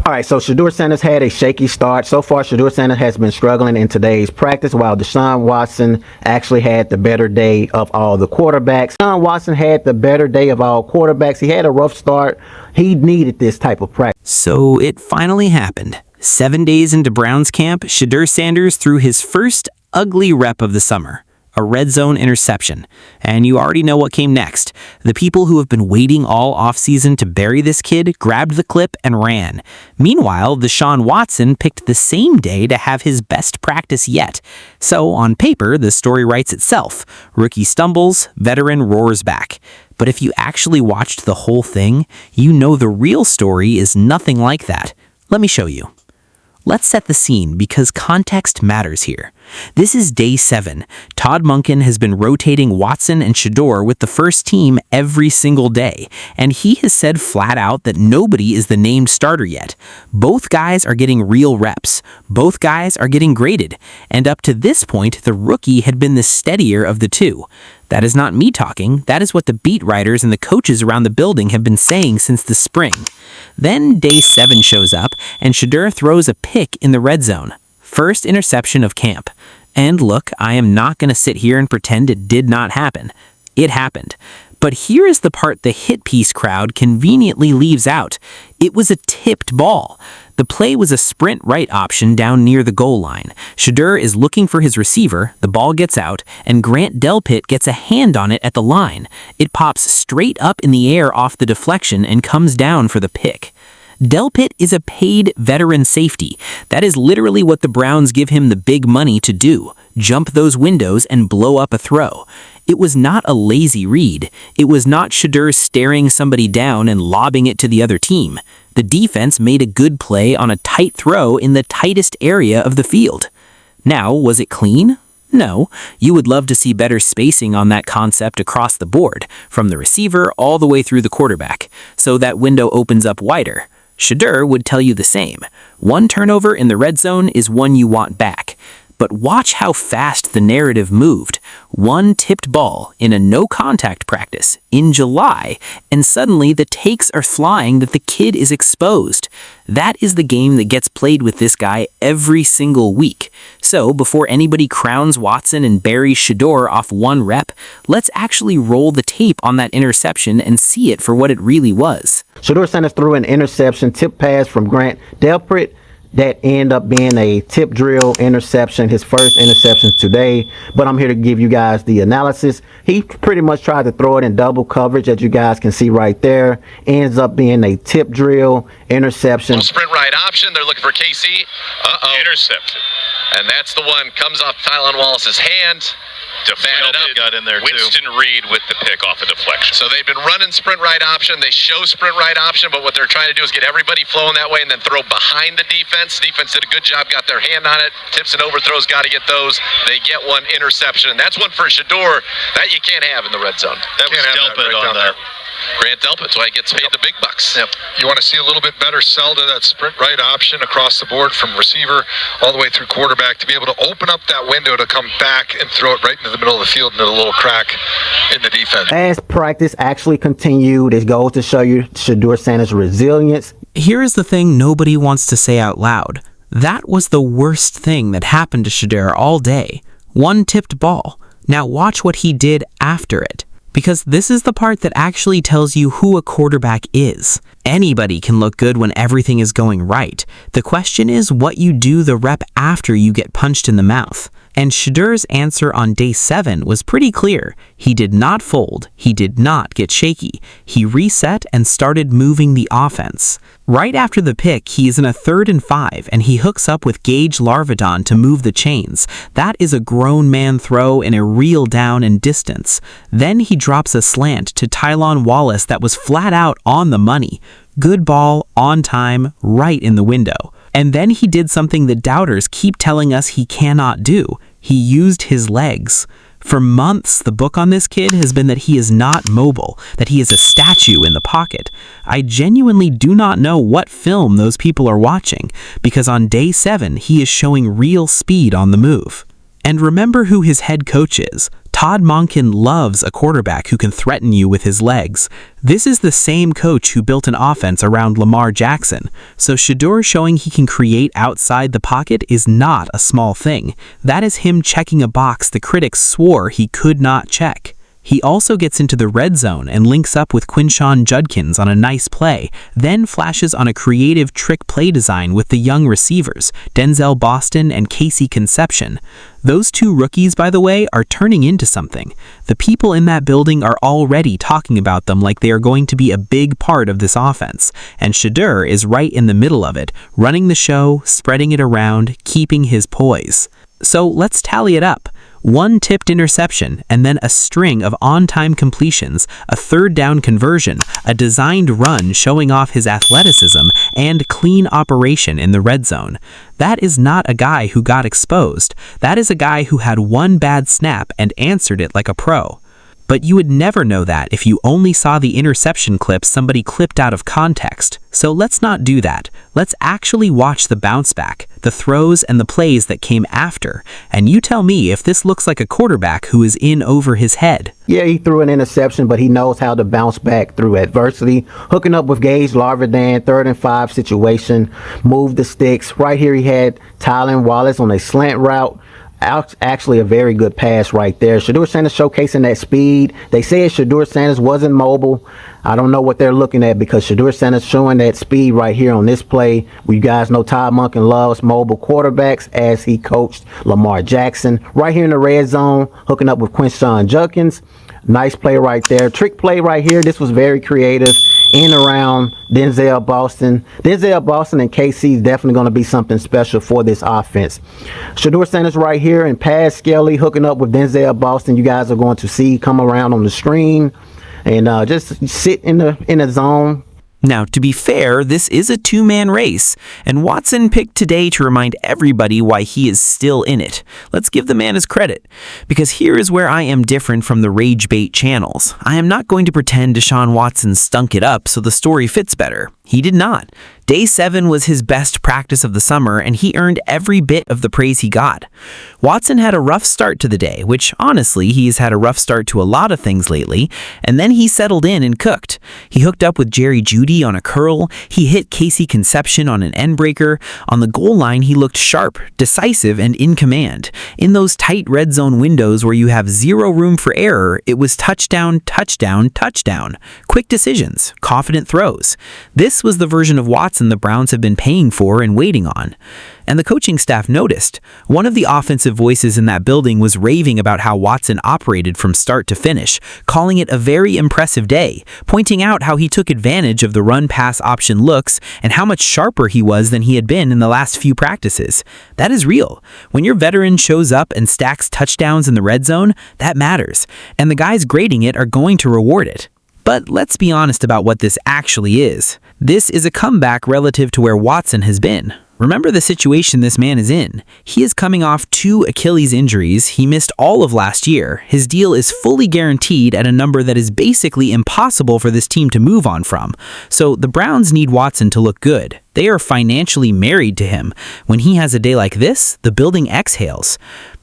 All right, so Shedeur Sanders had a shaky start. So far, Shedeur Sanders has been struggling in today's practice, while Deshaun Watson actually had the better day of all the quarterbacks. Deshaun Watson had the better day of all quarterbacks. He had a rough start. He needed this type of practice. So it finally happened. 7 days into Browns camp, Shedeur Sanders threw his first ugly rep of the summer. A red zone interception. And you already know what came next. The people who have been waiting all offseason to bury this kid grabbed the clip and ran. Meanwhile, Deshaun Watson picked the same day to have his best practice yet. So, on paper, the story writes itself. Rookie stumbles, veteran roars back. But if you actually watched the whole thing, you know the real story is nothing like that. Let me show you. Let's set the scene because context matters here. This is day 7. Todd Monken has been rotating Watson and Shedeur with the first team every single day, and he has said flat out that nobody is the named starter yet. Both guys are getting real reps. Both guys are getting graded, and up to this point, the rookie had been the steadier of the two. That is not me talking. That is what the beat writers and the coaches around the building have been saying since the spring. Then day 7 shows up, and Shedeur throws a pick in the red zone. First interception of camp. And look, I am not going to sit here and pretend it did not happen. It happened. But here is the part the hit piece crowd conveniently leaves out. It was a tipped ball. The play was a sprint right option down near the goal line. Shedeur is looking for his receiver, the ball gets out, and Grant Delpit gets a hand on it at the line. It pops straight up in the air off the deflection and comes down for the pick. Delpit is a paid veteran safety. That is literally what the Browns give him the big money to do. Jump those windows and blow up a throw. It was not a lazy read. It was not Shedeur staring somebody down and lobbing it to the other team. The defense made a good play on a tight throw in the tightest area of the field. Now, was it clean? No. You would love to see better spacing on that concept across the board, from the receiver all the way through the quarterback, so that window opens up wider. Shedeur would tell you the same. One turnover in the red zone is one you want back. But watch how fast the narrative moved. One tipped ball in a no-contact practice in July, and suddenly the takes are flying that the kid is exposed. That is the game that gets played with this guy every single week. So, before anybody crowns Watson and buries Shedeur off one rep, let's actually roll the tape on that interception and see it for what it really was. Shedeur Sanders threw an interception tip pass from Grant Delpit that ended up being a tip drill interception, his first interception today. But I'm here to give you guys the analysis. He pretty much tried to throw it in double coverage, as you guys can see right there. Ends up being a tip drill interception. Sprint right option. They're looking for KC. Intercepted. And that's the one. Comes off Tylan Wallace's hand. Defended got in there Winston too. Reed with the pick off a deflection. So they've been running sprint right option. They show sprint right option, but what they're trying to do is get everybody flowing that way and then throw behind the defense. Defense did a good job, got their hand on it. Tips and overthrows, got to get those. They get one interception, and that's one for Shedeur that you can't have in the red zone. That was Delpit on there. Grant Delpit, that's why he gets paid the big bucks. Yep. You want to see a little bit better sell to that sprint right option across the board from receiver all the way through quarterback to be able to open up that window to come back and throw it right into the middle of the field into a little crack in the defense. As practice actually continued, it goes to show you Shedeur Sanders' resilience. Here is the thing nobody wants to say out loud. That was the worst thing that happened to Shedeur all day. One tipped ball. Now watch what he did after it. Because this is the part that actually tells you who a quarterback is. Anybody can look good when everything is going right. The question is what you do the rep after you get punched in the mouth. And Shedeur's answer on day 7 was pretty clear. He did not fold. He did not get shaky. He reset and started moving the offense. Right after the pick, he is in a 3rd and 5, and he hooks up with Gage Larvadon to move the chains. That is a grown man throw in a real down and distance. Then he drops a slant to Tylan Wallace that was flat out on the money. Good ball, on time, right in the window. And then he did something that doubters keep telling us he cannot do. He used his legs. For months, the book on this kid has been that he is not mobile, that he is a statue in the pocket. I genuinely do not know what film those people are watching, because on day 7, he is showing real speed on the move. And remember who his head coach is, Todd Monken loves a quarterback who can threaten you with his legs. This is the same coach who built an offense around Lamar Jackson, so Shedeur showing he can create outside the pocket is not a small thing. That is him checking a box the critics swore he could not check. He also gets into the red zone and links up with Quinshon Judkins on a nice play, then flashes on a creative trick play design with the young receivers, Denzel Boston and Casey Conception. Those two rookies, by the way, are turning into something. The people in that building are already talking about them like they are going to be a big part of this offense, and Shedeur is right in the middle of it, running the show, spreading it around, keeping his poise. So let's tally it up. 1 tipped interception, and then a string of on-time completions, a third down conversion, a designed run showing off his athleticism, and clean operation in the red zone. That is not a guy who got exposed. That is a guy who had one bad snap and answered it like a pro. But you would never know that if you only saw the interception clips somebody clipped out of context. So let's not do that. Let's actually watch the bounce back, the throws and the plays that came after. And you tell me if this looks like a quarterback who is in over his head. Yeah, he threw an interception, but he knows how to bounce back through adversity. Hooking up with Gage Larvadan, 3rd and 5 situation, moved the sticks. Right here he had Tylan Wallace on a slant route. Actually a very good pass right there. Shedeur Sanders showcasing that speed. They said Shedeur Sanders wasn't mobile. I don't know what they're looking at, because Shedeur Sanders showing that speed right here on this play. You guys know Todd Monken loves mobile quarterbacks, as he coached Lamar Jackson. Right here in the red zone, hooking up with Quinshon Judkins. Nice play right there. Trick play right here. This was very creative. In around Denzel Boston. Denzel Boston and KC is definitely going to be something special for this offense. Shedeur Sanders right here and Paz Skelly hooking up with Denzel Boston. You guys are going to see come around on the screen and just sit in the zone. Now, to be fair, this is a two-man race, and Watson picked today to remind everybody why he is still in it. Let's give the man his credit, because here is where I am different from the rage bait channels. I am not going to pretend Deshaun Watson stunk it up so the story fits better. He did not. Day 7 was his best practice of the summer, and he earned every bit of the praise he got. Watson had a rough start to the day, which honestly, he's had a rough start to a lot of things lately, and then he settled in and cooked. He hooked up with Jerry Jeudy on a curl, he hit Casey Conception on an end breaker. On the goal line, he looked sharp, decisive, and in command. In those tight red zone windows where you have zero room for error, it was touchdown, touchdown, touchdown. Quick decisions, confident throws. This was the version of Watson the Browns have been paying for and waiting on. And the coaching staff noticed. One of the offensive voices in that building was raving about how Watson operated from start to finish, calling it a very impressive day, pointing out how he took advantage of the run-pass option looks and how much sharper he was than he had been in the last few practices. That is real. When your veteran shows up and stacks touchdowns in the red zone, that matters, and the guys grading it are going to reward it. But let's be honest about what this actually is. This is a comeback relative to where Watson has been. Remember the situation this man is in. He is coming off 2 Achilles injuries. He missed all of last year. His deal is fully guaranteed at a number that is basically impossible for this team to move on from. So the Browns need Watson to look good. They are financially married to him. When he has a day like this, the building exhales.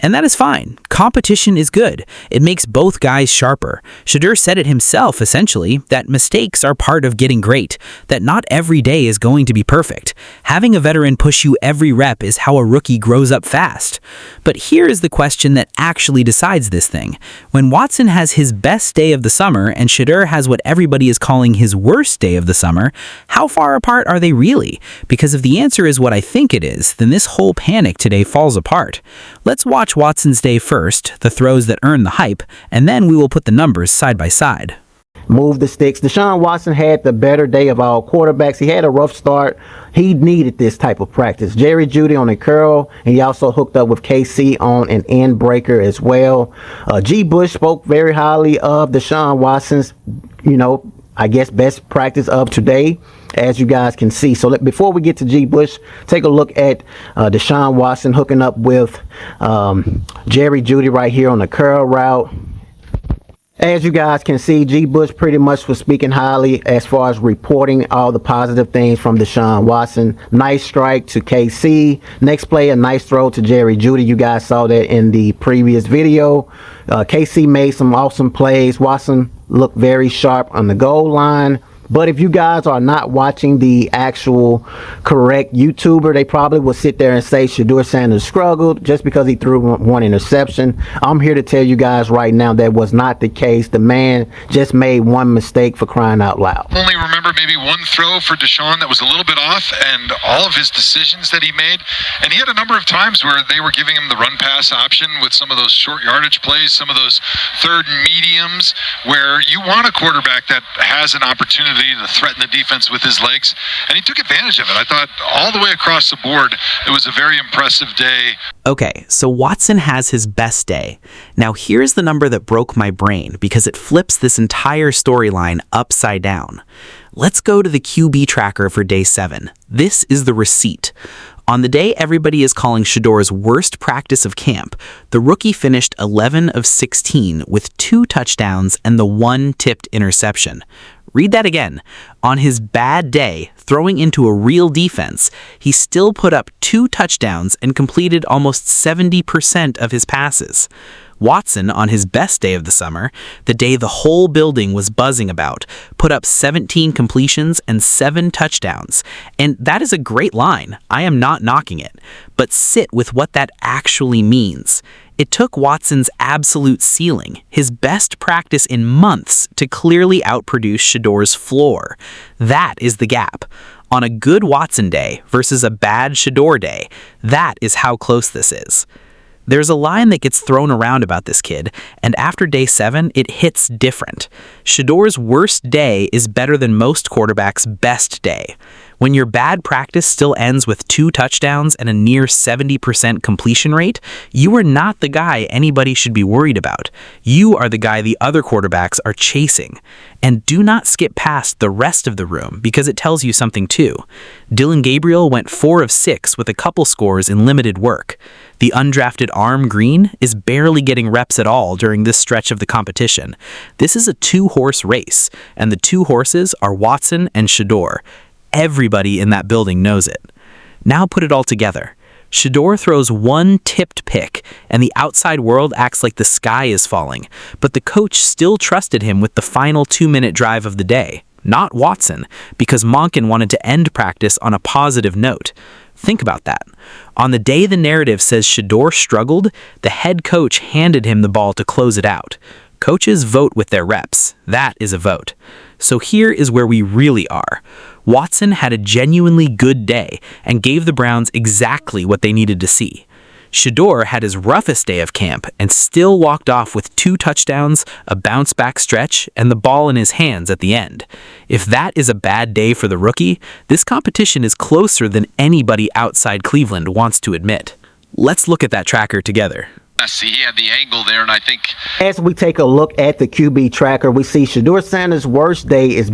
And that is fine. Competition is good. It makes both guys sharper. Shedeur said it himself, essentially, that mistakes are part of getting great, that not every day is going to be perfect. Having a veteran push you every rep is how a rookie grows up fast. But here is the question that actually decides this thing. When Watson has his best day of the summer and Shedeur has what everybody is calling his worst day of the summer, how far apart are they really? Because if the answer is what I think it is, then this whole panic today falls apart. Let's watch Watson's day first, the throws that earn the hype, and then we will put the numbers side by side. Move the sticks. Deshaun Watson had the better day of all quarterbacks. He had a rough start. He needed this type of practice. Jerry Jeudy on a curl, and he also hooked up with KC on an end breaker as well. G. Bush spoke very highly of Deshaun Watson's, I guess, best practice of today, as you guys can see. So before we get to G. Bush, take a look at Deshaun Watson hooking up with Jerry Jeudy right here on the curl route. As you guys can see, G. Bush pretty much was speaking highly as far as reporting all the positive things from Deshaun Watson. Nice strike to KC. Next play, a nice throw to Jerry Jeudy. You guys saw that in the previous video. KC made some awesome plays. Watson looked very sharp on the goal line. But if you guys are not watching the actual correct YouTuber, they probably will sit there and say Shedeur Sanders struggled just because he threw one interception. I'm here to tell you guys right now that was not the case. The man just made one mistake, for crying out loud. Only remember maybe one throw for Deshaun that was a little bit off, and all of his decisions that he made. And he had a number of times where they were giving him the run pass option with some of those short yardage plays, some of those third mediums, where you want a quarterback that has an opportunity to threaten the defense with his legs, and he took advantage of it. I thought all the way across the board, it was a very impressive day. Okay, so Watson has his best day. Now here's the number that broke my brain because it flips this entire storyline upside down. Let's go to the QB tracker for day 7. This is the receipt. On the day everybody is calling Shedeur's worst practice of camp, the rookie finished 11 of 16 with 2 touchdowns and the 1 tipped interception. Read that again. On his bad day, throwing into a real defense, he still put up 2 touchdowns and completed almost 70% of his passes. Watson, on his best day of the summer, the day the whole building was buzzing about, put up 17 completions and 7 touchdowns. And that is a great line. I am not knocking it. But sit with what that actually means. It took Watson's absolute ceiling, his best practice in months, to clearly outproduce Shedeur's floor. That is the gap. On a good Watson day versus a bad Shedeur day, that is how close this is. There's a line that gets thrown around about this kid, and after day 7, it hits different. Shedeur's worst day is better than most quarterbacks' best day. When your bad practice still ends with 2 touchdowns and a near 70% completion rate, you are not the guy anybody should be worried about. You are the guy the other quarterbacks are chasing. And do not skip past the rest of the room because it tells you something too. Dillon Gabriel went 4 of 6 with a couple scores in limited work. The undrafted Arm Green is barely getting reps at all during this stretch of the competition. This is a 2-horse race, and the 2 horses are Watson and Shedeur. Everybody in that building knows it. Now put it all together. Shedeur throws 1 tipped pick, and the outside world acts like the sky is falling, but the coach still trusted him with the final 2-minute drive of the day. Not Watson, because Monken wanted to end practice on a positive note. Think about that. On the day the narrative says Shedeur struggled, the head coach handed him the ball to close it out. Coaches vote with their reps. That is a vote. So here is where we really are. Watson had a genuinely good day and gave the Browns exactly what they needed to see. Shedeur had his roughest day of camp and still walked off with 2 touchdowns, a bounce-back stretch, and the ball in his hands at the end. If that is a bad day for the rookie, this competition is closer than anybody outside Cleveland wants to admit. Let's look at that tracker together. He had the angle there, and I think As we take a look at the QB tracker, we see Shedeur Sanders' worst day is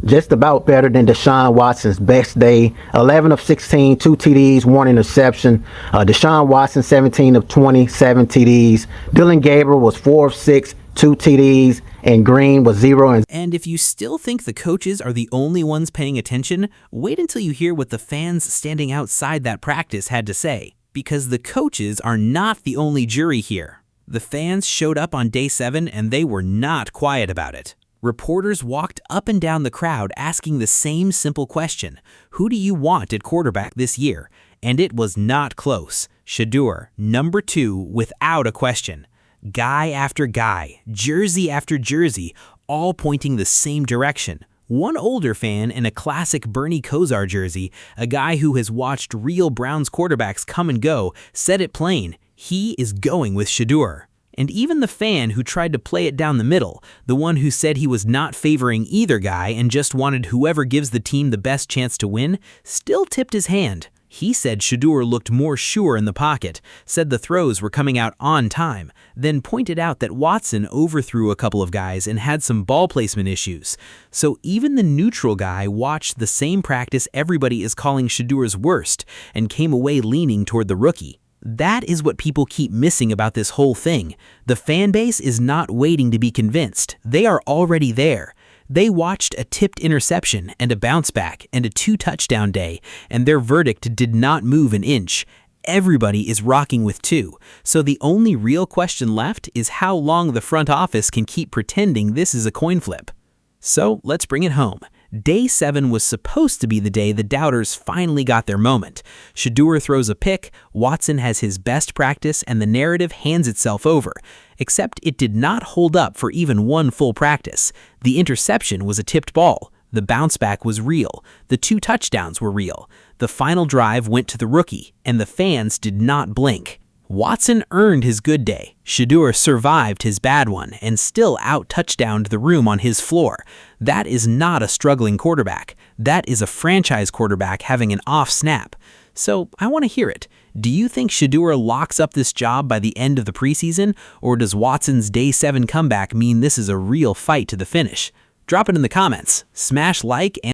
just about better than Deshaun Watson's best day. 11 of 16, 2 TDs, 1 interception. Deshaun Watson, 17 of 20, 7 TDs. Dillon Gabriel was 4 of 6, 2 TDs, and Green was 0 And if you still think the coaches are the only ones paying attention, wait until you hear what the fans standing outside that practice had to say. Because the coaches are not the only jury here. The fans showed up on day 7 and they were not quiet about it. Reporters walked up and down the crowd asking the same simple question: who do you want at quarterback this year? And it was not close. Shedeur, number 2, without a question. Guy after guy, jersey after jersey, all pointing the same direction. One older fan in a classic Bernie Kosar jersey, a guy who has watched real Browns quarterbacks come and go, said it plain: he is going with Shedeur. And even the fan who tried to play it down the middle, the one who said he was not favoring either guy and just wanted whoever gives the team the best chance to win, still tipped his hand. He said Shedeur looked more sure in the pocket, said the throws were coming out on time, then pointed out that Watson overthrew a couple of guys and had some ball placement issues. So even the neutral guy watched the same practice everybody is calling Shedeur's worst and came away leaning toward the rookie. That is what people keep missing about this whole thing. The fan base is not waiting to be convinced. They are already there. They watched a tipped interception and a bounce back and a 2-touchdown day, and their verdict did not move an inch. Everybody is rocking with 2. So the only real question left is how long the front office can keep pretending this is a coin flip. So let's bring it home. Day 7 was supposed to be the day the doubters finally got their moment. Shedeur throws a pick, Watson has his best practice, and the narrative hands itself over. Except it did not hold up for even one full practice. The interception was a tipped ball. The bounce back was real. The 2 touchdowns were real. The final drive went to the rookie, and the fans did not blink. Watson earned his good day. Shedeur survived his bad one and still out-touchdowned the room on his floor. That is not a struggling quarterback. That is a franchise quarterback having an off snap. So I want to hear it. Do you think Shedeur locks up this job by the end of the preseason, or does Watson's Day 7 comeback mean this is a real fight to the finish? Drop it in the comments. Smash like and